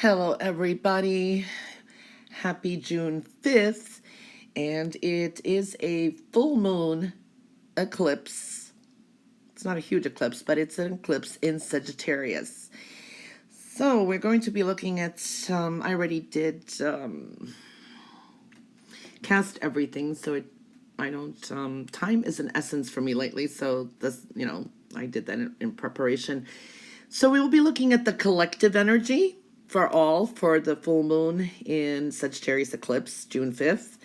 Hello, everybody. Happy June 5th, and it is a full moon eclipse. It's not a huge eclipse, but it's an eclipse in Sagittarius. So we're going to be looking at I already did cast everything, so I don't, time is an essence for me lately, so this, I did that in preparation. So we will be looking at the collective energy for the full moon in Sagittarius Eclipse, June 5th.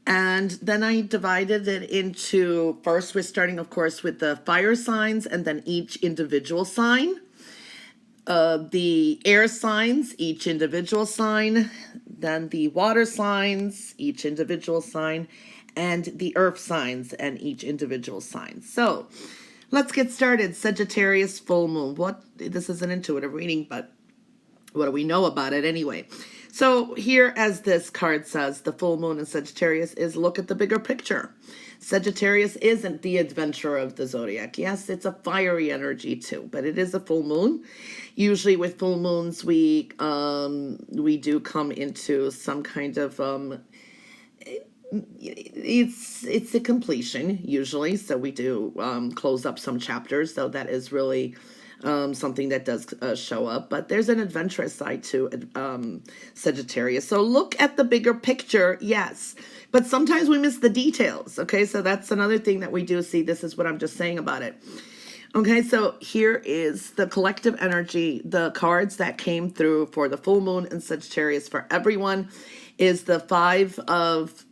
And then I divided it into, first we're starting, of course, with the fire signs and then each individual sign. The air signs, each individual sign. Then the water signs, each individual sign. And the earth signs and each individual sign. So let's get started. Sagittarius full moon. This is an intuitive reading, but what do we know about it anyway? So here, as this card says, the full moon in Sagittarius is look at the bigger picture. Sagittarius isn't the adventurer of the zodiac. Yes, it's a fiery energy too, but it is a full moon. Usually with full moons, we do come into some kind of it's a completion usually. So we do close up some chapters. So that is really something that does show up, but there's an adventurous side to Sagittarius. So look at the bigger picture, yes, but sometimes we miss the details. Okay, so that's another thing that we do see. This is what I'm just saying about it. Okay, so here is the collective energy. The cards that came through for the full moon in Sagittarius for everyone is the five of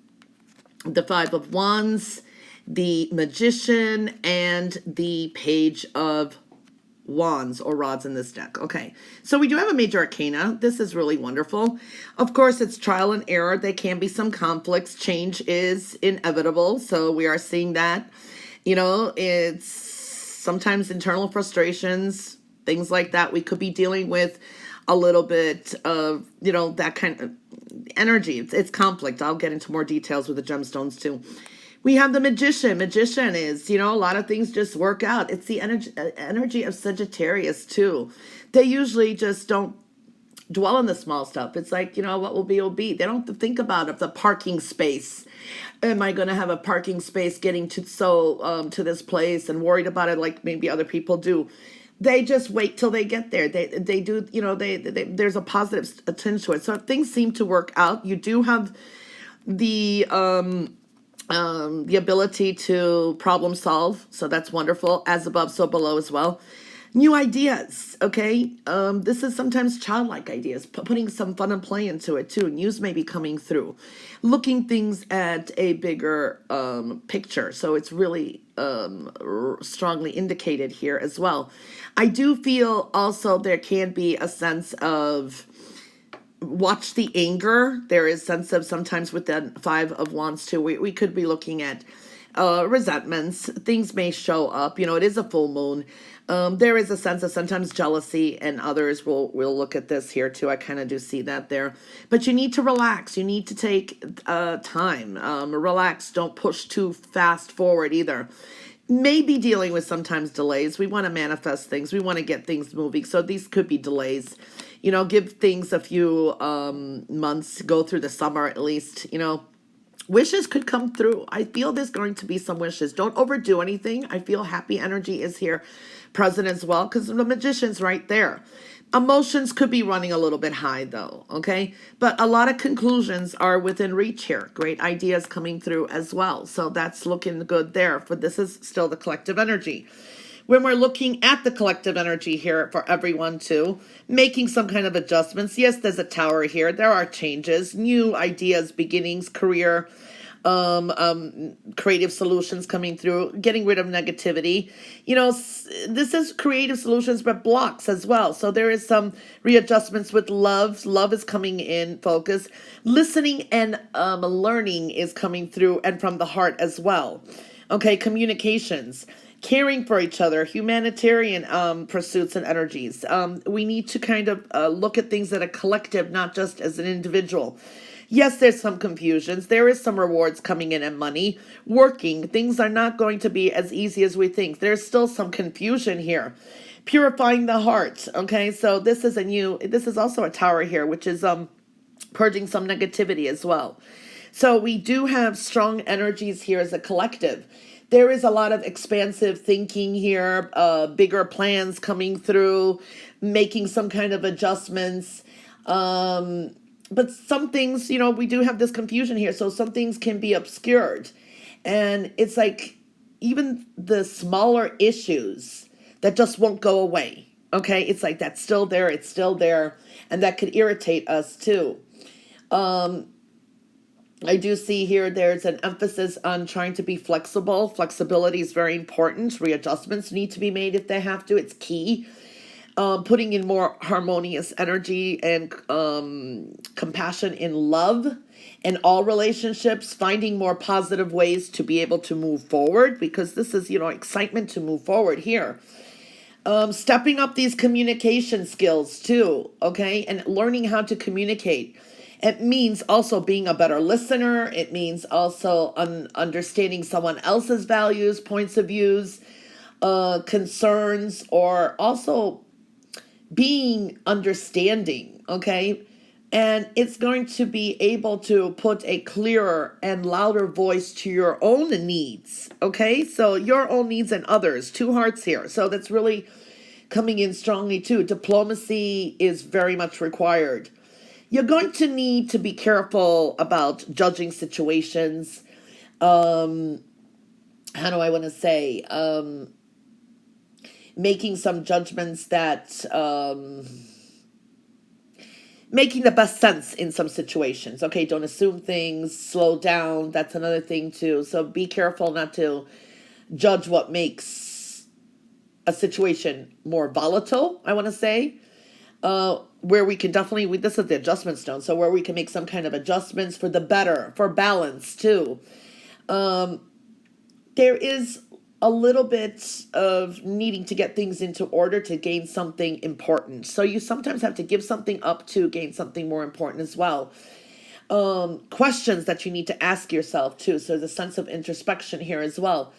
wands, the magician, and the page of wands or rods in this deck. Okay, so we do have a major arcana. This is really wonderful. Of course, it's trial and error. There can be some conflicts. Change is inevitable. So we are seeing that. It's sometimes internal frustrations, things like that. We could be dealing with a little bit of, that kind of energy. It's conflict. I'll get into more details with the gemstones too. We have the magician. Magician is, a lot of things just work out. It's the energy of Sagittarius too. They usually just don't dwell on the small stuff. It's like, what will be will be. They don't have to think about the parking space. Am I going to have a parking space getting to this place and worried about it like maybe other people do. They just wait till they get there. They do, there's a positive attention to it. So things seem to work out. You do have the ability to problem solve. So that's wonderful. As above, so below as well. New ideas. Okay. This is sometimes childlike ideas, putting some fun and play into it too. News may be coming through, looking things at a bigger picture. So it's really strongly indicated here as well. I do feel also there can be a sense of watch the anger. There is sense of sometimes with the five of wands too, we could be looking at resentments. Things may show up. It is a full moon. There is a sense of sometimes jealousy, and others will look at this here too. I kind of do see that there. But you need to relax. You need to take time. Relax. Don't push too fast forward either. Maybe dealing with sometimes delays. We want to manifest things. We want to get things moving. So these could be delays. Give things a few months, go through the summer at least, wishes could come through. I feel there's going to be some wishes. Don't overdo anything. I feel happy energy is here present as well because the magician's right there. Emotions could be running a little bit high though, okay? But a lot of conclusions are within reach here. Great ideas coming through as well. So that's looking good there. For this is still the collective energy. When we're looking at the collective energy here for everyone too, making some kind of adjustments. Yes, there's a tower here. There are changes, new ideas, beginnings, career, creative solutions coming through, getting rid of negativity. This is creative solutions, but blocks as well. So there is some readjustments with love. Love is coming in focus. Listening and learning is coming through and from the heart as well. Okay, communications. Caring for each other, humanitarian pursuits and energies. We need to kind of look at things that are collective, not just as an individual. Yes, there's some confusions. There is some rewards coming in and money. Working, things are not going to be as easy as we think. There's still some confusion here. purifying the heart. Okay, so this is this is also a tower here, which is purging some negativity as well. So we do have strong energies here as a collective. There is a lot of expansive thinking here, bigger plans coming through, making some kind of adjustments. But some things, we do have this confusion here. So some things can be obscured. And it's like even the smaller issues that just won't go away. Okay, it's like that's still there, it's still there, and that could irritate us too. I do see here there's an emphasis on trying to be flexible. Flexibility is very important. Readjustments need to be made if they have to. It's key. Putting in more harmonious energy and compassion in love in all relationships, finding more positive ways to be able to move forward, because this is, excitement to move forward here. Stepping up these communication skills too, okay, and learning how to communicate. It means also being a better listener. It means also understanding someone else's values, points of views, concerns, or also being understanding, okay? And it's going to be able to put a clearer and louder voice to your own needs, okay? So your own needs and others, two hearts here. So that's really coming in strongly too. Diplomacy is very much required. You're going to need to be careful about judging situations. How do I want to say? Making some judgments that making the best sense in some situations. Okay, don't assume things, slow down. That's another thing too. So be careful not to judge what makes a situation more volatile, I want to say. Where we can definitely, this is the adjustment stone, so where we can make some kind of adjustments for the better, for balance too. There is a little bit of needing to get things into order to gain something important. So you sometimes have to give something up to gain something more important as well. Questions that you need to ask yourself too. So there's a sense of introspection here as well.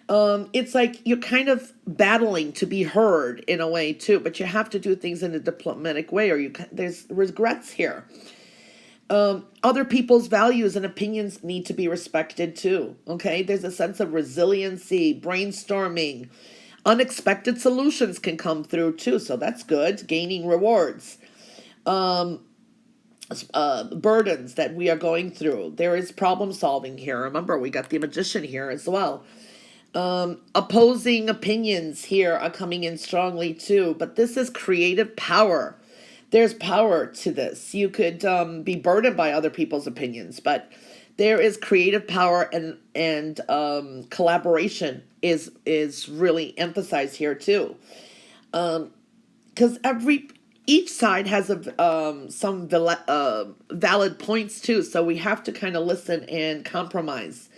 It's like you're kind of battling to be heard in a way too, but you have to do things in a diplomatic way, or there's regrets here. Other people's values and opinions need to be respected too. Okay, there's a sense of resiliency, brainstorming, unexpected solutions can come through too, so that's good. Gaining rewards, burdens that we are going through. There is problem solving here. Remember, we got the Magician here as well. Opposing opinions here are coming in strongly too, but this is creative power. There's power to this. You could be burdened by other people's opinions, but there is creative power, and collaboration is really emphasized here too. Because each side has some valid points too, so we have to kind of listen and compromise.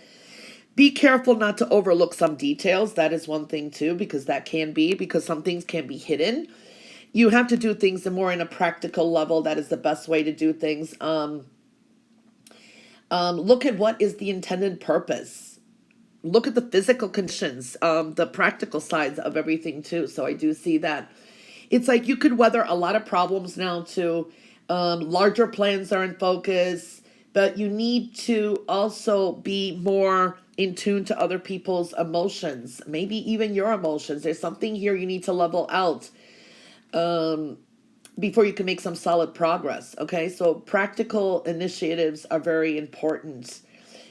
Be careful not to overlook some details. That is one thing too, because some things can be hidden. You have to do things more in a practical level. That is the best way to do things. Look at what is the intended purpose. Look at the physical conditions, the practical sides of everything too. So I do see that. It's like you could weather a lot of problems now too. Larger plans are in focus, but you need to also be more in tune to other people's emotions, maybe even your emotions. There's something here you need to level out before you can make some solid progress. Okay, so practical initiatives are very important,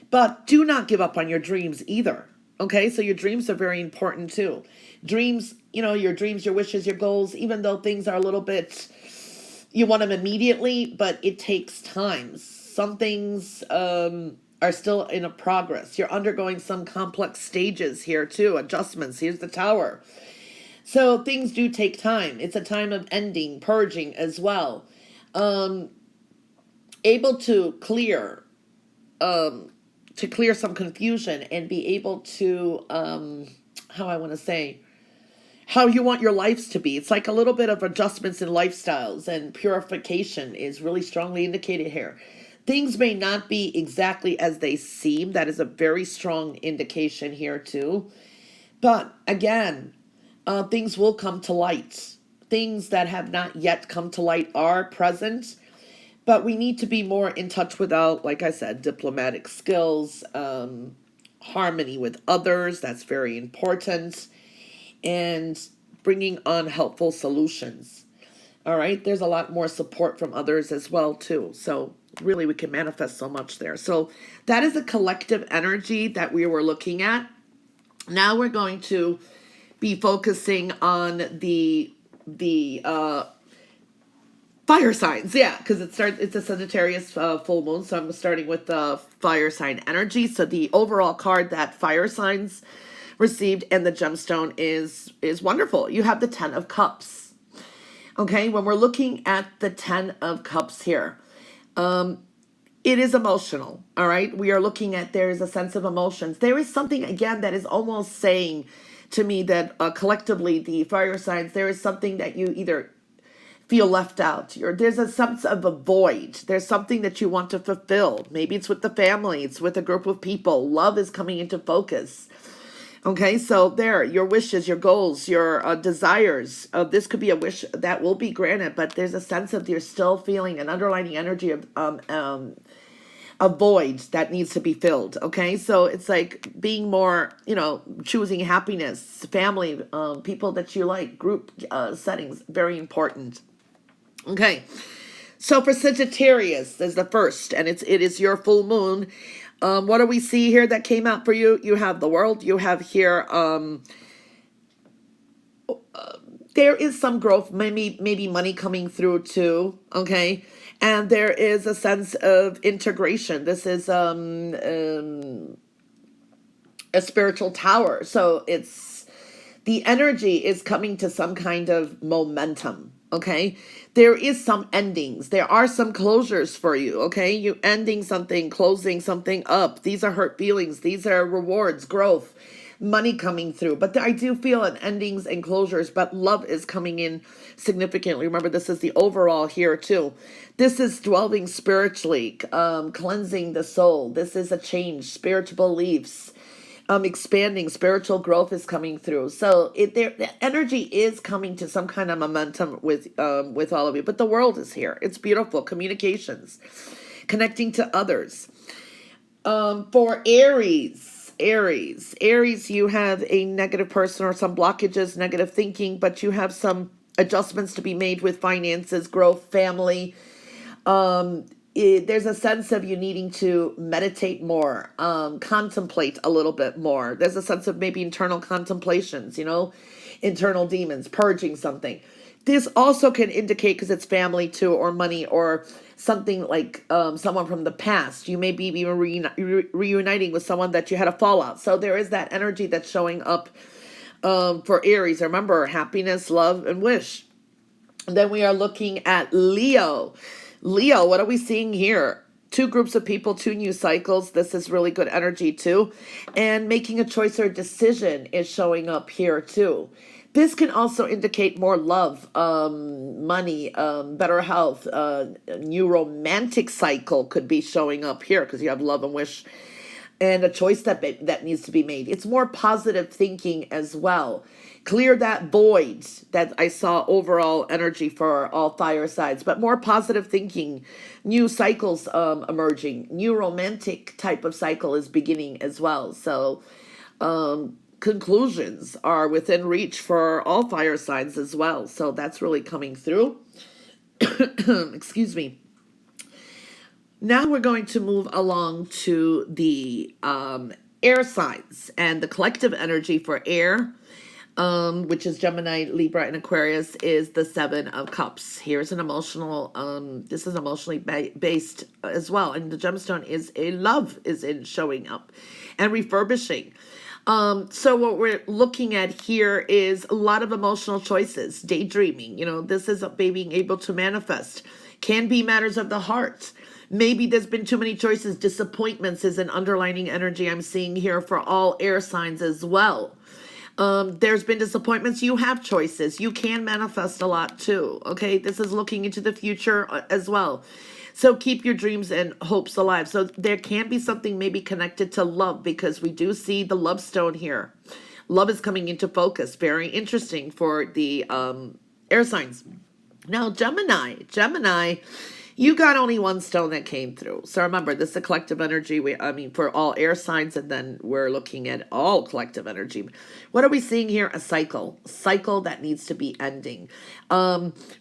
but do not give up on your dreams either. Okay, so your dreams are very important too. Dreams, your dreams, your wishes, your goals, even though things are a little bit, you want them immediately, but it takes time. Some things are still in a progress. You're undergoing some complex stages here too, adjustments. Here's the Tower. So things do take time. It's a time of ending, purging as well. Able to clear some confusion and be able to, how you want your lives to be. It's like a little bit of adjustments in lifestyles, and purification is really strongly indicated here. Things may not be exactly as they seem. That is a very strong indication here too. But again, things will come to light. Things that have not yet come to light are present, but we need to be more in touch with our, like I said, diplomatic skills, harmony with others. That's very important. And bringing on helpful solutions. All right. There's a lot more support from others as well, too. So really, we can manifest so much there. So that is a collective energy that we were looking at. Now we're going to be focusing on the fire signs, yeah, because it's a Sagittarius full moon, so I'm starting with the fire sign energy. So the overall card that fire signs received and the gemstone is wonderful. You have the 10 of Cups. Okay, when we're looking at the 10 of Cups here, it is emotional, all right? We are looking at, there is a sense of emotions. There is something, again, that is almost saying to me that collectively, the fire signs, there is something that you either feel left out. There's a sense of a void. There's something that you want to fulfill. Maybe it's with the family. It's with a group of people. Love is coming into focus. Okay, so there, your wishes, your goals, your desires. This could be a wish that will be granted, but there's a sense of you're still feeling an underlying energy of a void that needs to be filled. Okay, so it's like being more, choosing happiness, family, people that you like, group settings, very important. Okay, so for Sagittarius, there's the first, and it is your full moon. What do we see here that came out for you? You have the World. You have here, there is some growth, maybe money coming through too, okay? And there is a sense of integration. This is a spiritual tower. So the energy is coming to some kind of momentum, okay? There is some endings. There are some closures for you, okay? You ending something, closing something up. These are hurt feelings. These are rewards, growth, money coming through. But I do feel an endings and closures, but love is coming in significantly. Remember, this is the overall here too. This is dwelling spiritually, cleansing the soul. This is a change, spiritual beliefs. Expanding, spiritual growth is coming through. So the energy is coming to some kind of momentum with all of you. But the World is here. It's beautiful. Communications, connecting to others. For Aries, you have a negative person or some blockages, negative thinking, but you have some adjustments to be made with finances, growth, family. There's a sense of you needing to meditate more, contemplate a little bit more. There's a sense of maybe internal contemplations, internal demons, purging something. This also can indicate, because it's family too, or money, or something like someone from the past. You may be reuniting with someone that you had a fallout. So there is that energy that's showing up for Aries. Remember, happiness, love, and wish. And then we are looking at Leo. Leo, what are we seeing here? 2 groups of people, 2 new cycles. This is really good energy too. And making a choice or decision is showing up here too. This can also indicate more love, money, better health. New romantic cycle could be showing up here because you have love and wish, and a choice that needs to be made. It's more positive thinking as well. Clear that void that I saw overall energy for all fire sides, but more positive thinking. New cycles emerging. New romantic type of cycle is beginning as well. So conclusions are within reach for all fire signs as well. So that's really coming through. Excuse me. Now we're going to move along to the air signs, and the collective energy for air, which is Gemini, Libra, and Aquarius, is the 7 of Cups. Here's an emotional, this is emotionally based as well. And the gemstone is love is in showing up and refurbishing. So what we're looking at here is a lot of emotional choices, daydreaming. This is being able to manifest. Can be matters of the heart. Maybe there's been too many choices. Disappointments is an underlining energy I'm seeing here for all air signs as well. There's been disappointments. You have choices. You can manifest a lot too. Okay, this is looking into the future as well. So keep your dreams and hopes alive. So there can be something maybe connected to love, because we do see the love stone here. Love is coming into focus. Very interesting for the air signs. Now, Gemini, you got only one stone that came through. So remember, this is a collective energy. I mean, for all air signs, and then we're looking at all collective energy. What are we seeing here? A cycle that needs to be ending.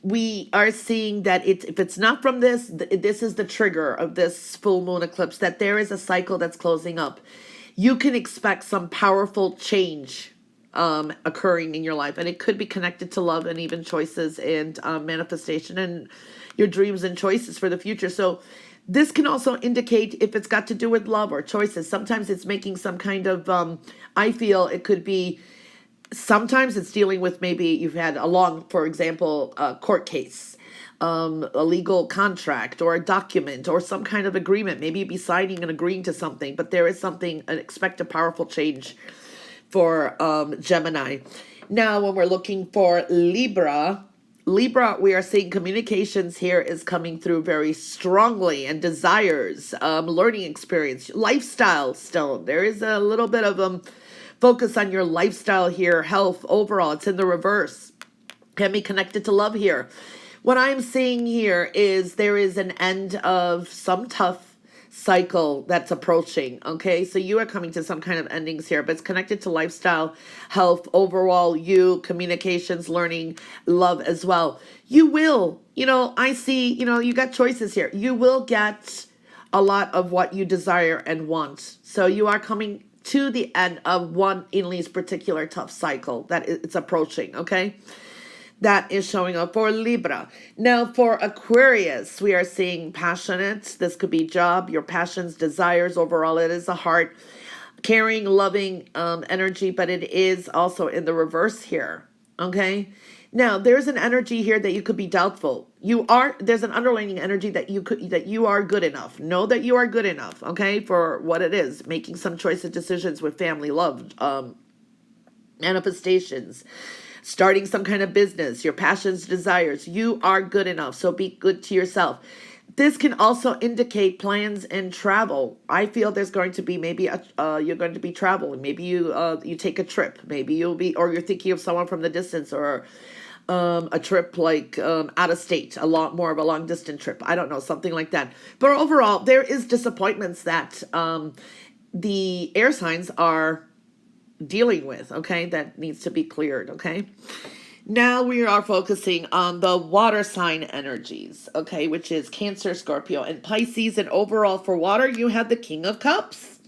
We are seeing that if it's not from this, this is the trigger of this full moon eclipse, that there is a cycle that's closing up. You can expect some powerful change occurring in your life, and it could be connected to love and even choices and manifestation and your dreams and choices for the future. So this can also indicate if it's got to do with love or choices. Sometimes it's making some kind of I feel it could be, sometimes it's dealing with, maybe you've had a long, for example, court case, a legal contract or a document or some kind of agreement. Maybe you'd be signing and agreeing to something, but there is something, expect a powerful change for Gemini. Now, when we're looking for Libra, we are seeing communications here is coming through very strongly, and desires, learning experience, lifestyle stone. There is a little bit of focus on your lifestyle here, health overall. It's in the reverse. Can be connected to love here. What I'm seeing here is there is an end of some tough cycle that's approaching. Okay, so you are coming to some kind of endings here, but it's connected to lifestyle, health overall, you, communications, learning, love as well. You will, I see, you got choices here. You will get a lot of what you desire and want. So you are coming to the end of one in least particular tough cycle that it's approaching. Okay, that is showing up for Libra. Now for Aquarius, we are seeing passionate. This could be job, your passions, desires. Overall, it is a heart, caring, loving energy, but it is also in the reverse here. Okay. Now there's an energy here that you could be doubtful. There's an underlying energy that you are good enough. Know that you are good enough. Okay. For what it is, making some choices, decisions with family, love, manifestations, starting some kind of business, your passions, desires. You are good enough. So be good to yourself. This can also indicate plans and travel. I feel there's going to be maybe you're going to be traveling. Maybe you take a trip. Maybe or you're thinking of someone from the distance, or a trip like out of state, a lot more of a long distance trip. I don't know, something like that. But overall, there is disappointments that the air signs are dealing with, okay, that needs to be cleared. Okay, now we are focusing on the water sign energies, okay, which is Cancer, Scorpio, and Pisces. And overall for water, you have the King of Cups.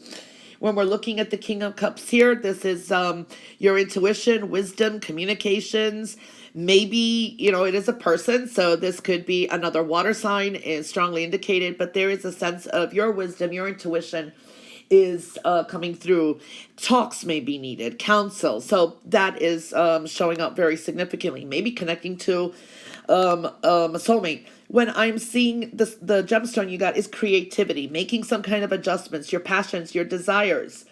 When we're looking at the King of Cups here, this is your intuition, wisdom, communications. Maybe, it is a person, so this could be another water sign, is strongly indicated, but there is a sense of your wisdom, your intuition is coming through. Talks may be needed, counsel. So that is showing up very significantly. Maybe connecting to a soulmate. When I'm seeing this, the gemstone you got is creativity, making some kind of adjustments, your passions, your desires.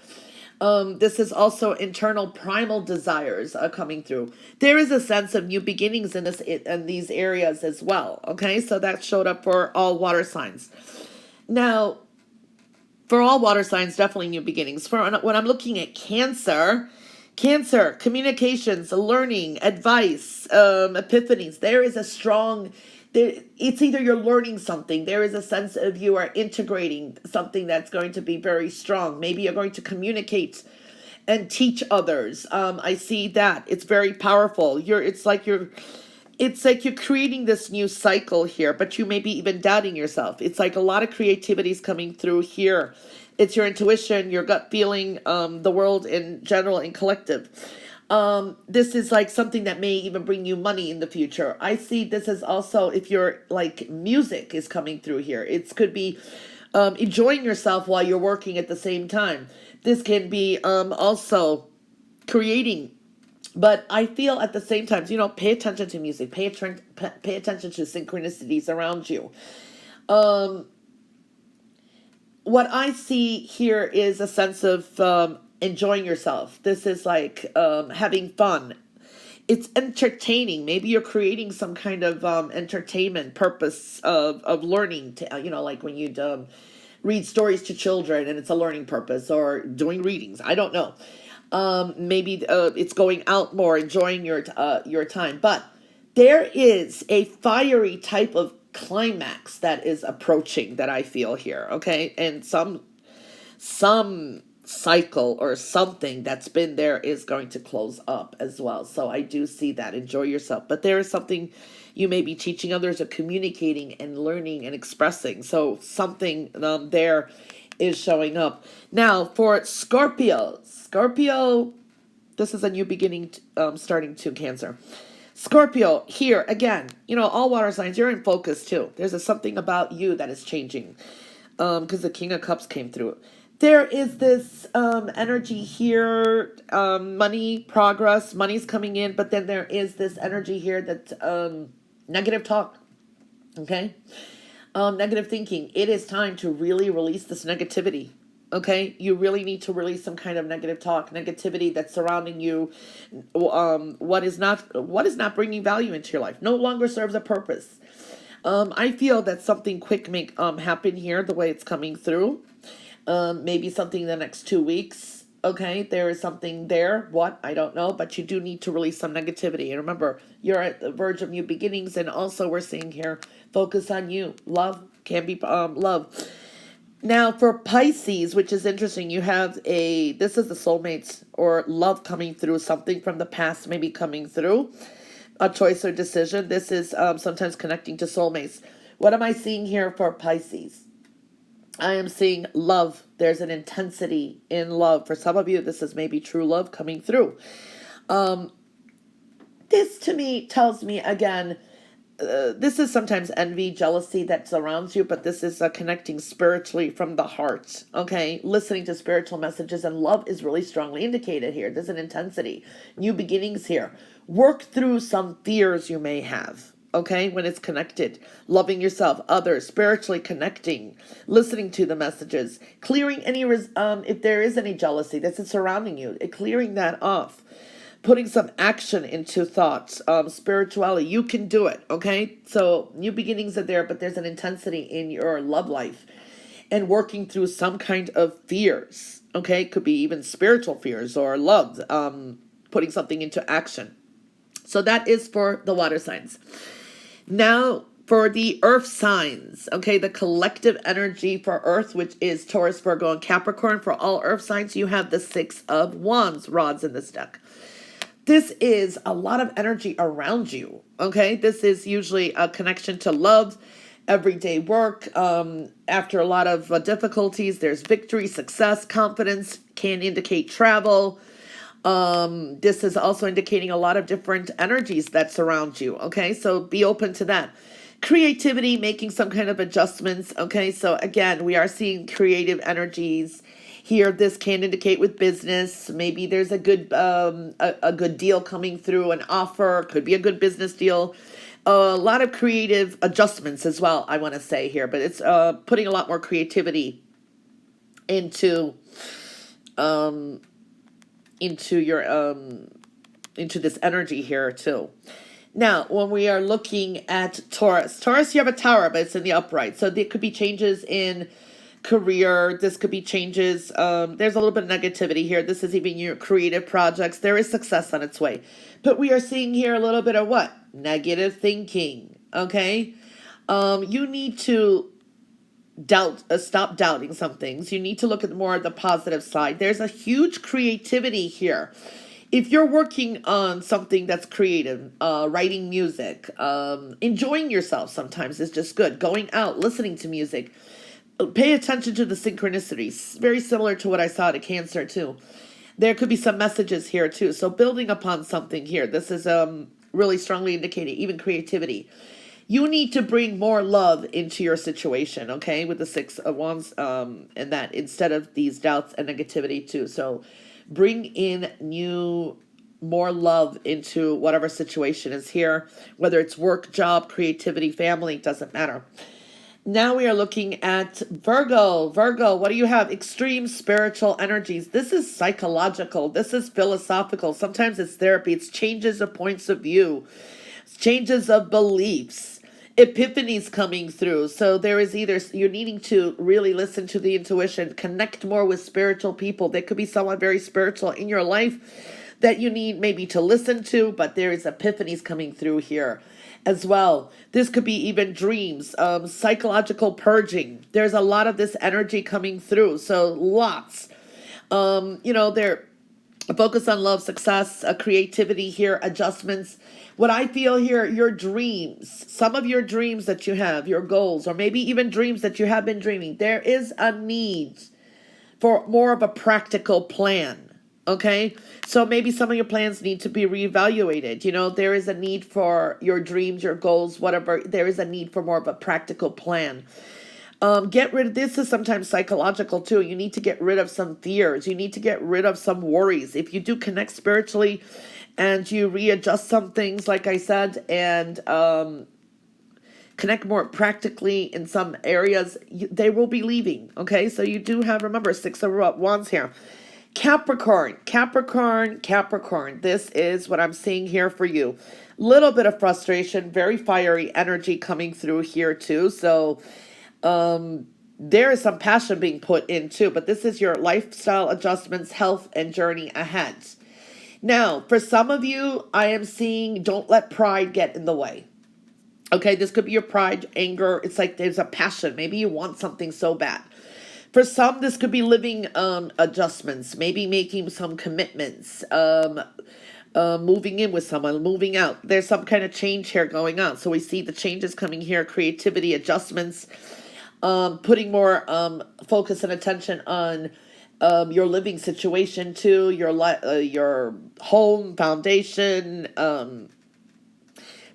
This is also internal primal desires coming through. There is a sense of new beginnings in these areas as well. Okay, so that showed up for all water signs. Now, for all water signs, definitely new beginnings. When I'm looking at Cancer, communications, learning, advice, epiphanies, there is a strong, it's either you're learning something, there is a sense of you are integrating something that's going to be very strong. Maybe you're going to communicate and teach others. I see that. It's very powerful. It's like you're creating this new cycle here, but you may be even doubting yourself. It's like a lot of creativity is coming through here. It's your intuition, your gut feeling, the world in general and collective. This is like something that may even bring you money in the future. I see this as also, if you're like, music is coming through here. It could be enjoying yourself while you're working at the same time. This can be also creating. But I feel at the same time, pay attention to music, pay attention to synchronicities around you. What I see here is a sense of enjoying yourself. This is like having fun. It's entertaining. Maybe you're creating some kind of entertainment purpose of learning, like when you read stories to children and it's a learning purpose, or doing readings. I don't know. Maybe it's going out more, enjoying your time. But there is a fiery type of climax that is approaching that I feel here, okay? And some cycle or something that's been there is going to close up as well. So I do see that. Enjoy yourself. But there is something you may be teaching others or communicating and learning and expressing. So something there is showing up. Now for Scorpio. Scorpio, this is a new beginning starting to Cancer. Scorpio, here again, all water signs, you're in focus too. There's something about you that is changing because the King of Cups came through. There is this energy here, money, progress, money's coming in, but then there is this energy here that negative talk, okay? Negative thinking. It is time to really release this negativity. Okay, you really need to release some kind of negative talk, negativity that's surrounding you. What is not bringing value into your life no longer serves a purpose. I feel that something quick may happen here the way it's coming through. Maybe something in the next 2 weeks. Okay, there is something there. What? I don't know, but you do need to release some negativity. And remember, you're at the verge of new beginnings, and also we're seeing here, focus on you. Love can be love. Now for Pisces, which is interesting, you have this is the soulmates or love coming through, something from the past maybe coming through, a choice or decision. This is sometimes connecting to soulmates. What am I seeing here for Pisces? I am seeing love. There's an intensity in love. For some of you, this is maybe true love coming through. This to me tells me again, this is sometimes envy, jealousy that surrounds you, but this is connecting spiritually from the heart, okay? Listening to spiritual messages, and love is really strongly indicated here. There's an intensity, new beginnings here. Work through some fears you may have, okay, when it's connected. Loving yourself, others, spiritually connecting, listening to the messages, clearing any, if there is any jealousy that's surrounding you, clearing that off. Putting some action into thoughts, spirituality. You can do it, okay? So new beginnings are there, but there's an intensity in your love life and working through some kind of fears, okay? Could be even spiritual fears or love, putting something into action. So that is for the water signs. Now for the earth signs, okay? The collective energy for earth, which is Taurus, Virgo, and Capricorn. For all earth signs, you have the 6 of Wands rods in this deck. This is a lot of energy around you, okay? This is usually a connection to love, everyday work. After a lot of difficulties, there's victory, success, confidence, can indicate travel. This is also indicating a lot of different energies that surround you, okay? So be open to that. Creativity, making some kind of adjustments, okay? So again, we are seeing creative energies here. This can indicate with business. Maybe there's a good deal coming through, an offer, could be a good business deal. A lot of creative adjustments as well, I want to say here, but it's putting a lot more creativity into your into this energy here too. Now, when we are looking at Taurus, you have a tower, but it's in the upright. So there could be changes in career. This could be changes. There's a little bit of negativity here. This is even your creative projects. There is success on its way. But we are seeing here a little bit of what? Negative thinking. Okay? You need to stop doubting some things. You need to look at more of the positive side. There's a huge creativity here. If you're working on something that's creative, writing music, enjoying yourself sometimes is just good. Going out, listening to music. Pay attention to the synchronicities. Very similar to what I saw to Cancer too. There could be some messages here too. So building upon something here. This is really strongly indicating even creativity. You need to bring more love into your situation, okay? With the 6 of Wands and that instead of these doubts and negativity too. So bring in more love into whatever situation is here. Whether it's work, job, creativity, family, doesn't matter. Now we are looking at Virgo. Virgo, what do you have? Extreme spiritual energies. This is psychological. This is philosophical. Sometimes it's therapy. It's changes of points of view. It's changes of beliefs. epiphanies coming through. So there is either you're needing to really listen to the intuition, connect more with spiritual people. There could be someone very spiritual in your life that you need maybe to listen to, but there is epiphanies coming through here as well. This could be even dreams, psychological purging. There's a lot of this energy coming through. So lots. There a focus on love, success, creativity here, adjustments. What I feel here, your dreams, some of your dreams that you have, your goals, or maybe even dreams that you have been dreaming, there is a need for more of a practical plan. Okay, so maybe some of your plans need to be reevaluated. There is a need for your dreams, your goals, whatever. There is a need for more of a practical plan. Get rid of this. Is sometimes psychological too. You need to get rid of some fears. You need to get rid of some worries. If you do connect spiritually and you readjust some things, like I said, and connect more practically in some areas, they will be leaving. Okay, so you do have, remember, 6 of Wands here. Capricorn. This is what I'm seeing here for you. Little bit of frustration, very fiery energy coming through here too. So there is some passion being put into, but this is your lifestyle adjustments, health, and journey ahead. Now, for some of you, I am seeing don't let pride get in the way. Okay, this could be your pride, anger. It's like there's a passion. Maybe you want something so bad. For some, this could be living adjustments, maybe making some commitments, moving in with someone, moving out. There's some kind of change here going on. So we see the changes coming here, creativity, adjustments, putting more focus and attention on your living situation too, your home foundation,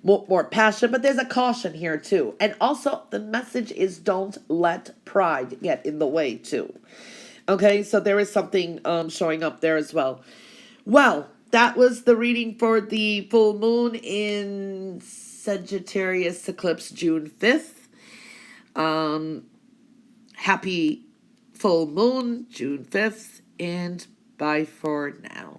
more passion, but there's a caution here too. And also the message is don't let pride get in the way too. Okay, so there is something showing up there as well. Well, that was the reading for the full moon in Sagittarius Eclipse, June 5th. Happy full moon, June 5th, and bye for now.